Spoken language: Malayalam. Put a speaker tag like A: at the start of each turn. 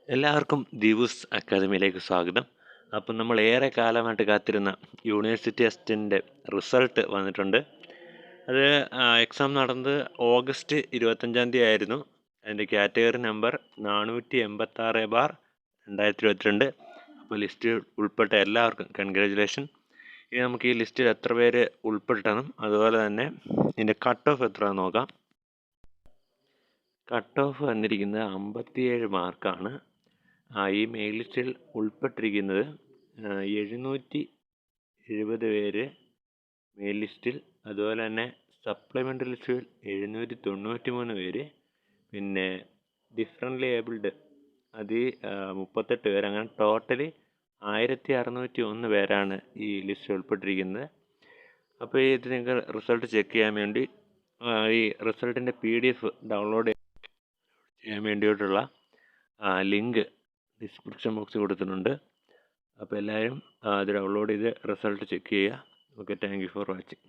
A: എല്ലാവർക്കും ദിവൂസ് അക്കാദമിയിലേക്ക് സ്വാഗതം. അപ്പം നമ്മൾ ഏറെ കാലമായിട്ട് കാത്തിരുന്ന യൂണിവേഴ്സിറ്റി അസിസ്റ്റൻ്റ് റിസൾട്ട് വന്നിട്ടുണ്ട്. അത് എക്സാം നടന്നത് ഓഗസ്റ്റ് 25 ആയിരുന്നു. അതിൻ്റെ കാറ്റഗറി നമ്പർ 486/2022. അപ്പോൾ ലിസ്റ്റിൽ ഉൾപ്പെട്ട എല്ലാവർക്കും കൺഗ്രാജുലേഷൻ. ഇനി നമുക്ക് ഈ ലിസ്റ്റിൽ എത്ര പേര് ഉൾപ്പെടുത്തണം, അതുപോലെ തന്നെ ഇതിൻ്റെ കട്ട് ഓഫ് എത്രയാണെന്ന് നോക്കാം. കട്ട് ഓഫ് വന്നിരിക്കുന്നത് 57 മാർക്കാണ്. ഈ മെയിൻ ലിസ്റ്റിൽ ഉൾപ്പെട്ടിരിക്കുന്നത് 770 പേര് മെയിൻ ലിസ്റ്റിൽ, അതുപോലെ തന്നെ സപ്ലിമെൻ്ററി ലിസ്റ്റിൽ 793 പേര്, പിന്നെ ഡിഫറൻ്റ്ലി ഏബിൾഡ് അത് 38 പേര്. അങ്ങനെ ടോട്ടലി 1601 പേരാണ് ഈ ലിസ്റ്റിൽ ഉൾപ്പെട്ടിരിക്കുന്നത്. അപ്പോൾ ഇത് നിങ്ങൾ റിസൾട്ട് ചെക്ക് ചെയ്യാൻ വേണ്ടി ഈ റിസൾട്ടിൻ്റെ PDF ഡൗൺലോഡ് ചെയ്യാൻ വേണ്ടിയിട്ടുള്ള ലിങ്ക് ഡിസ്ക്രിപ്ഷൻ ബോക്സിൽ കൊടുത്തിട്ടുണ്ട്. അപ്പോൾ എല്ലാവരും അത് ഡൗൺലോഡ് ചെയ്ത് റിസൾട്ട് ചെക്ക് ചെയ്യുക. Okay, thank you for watching.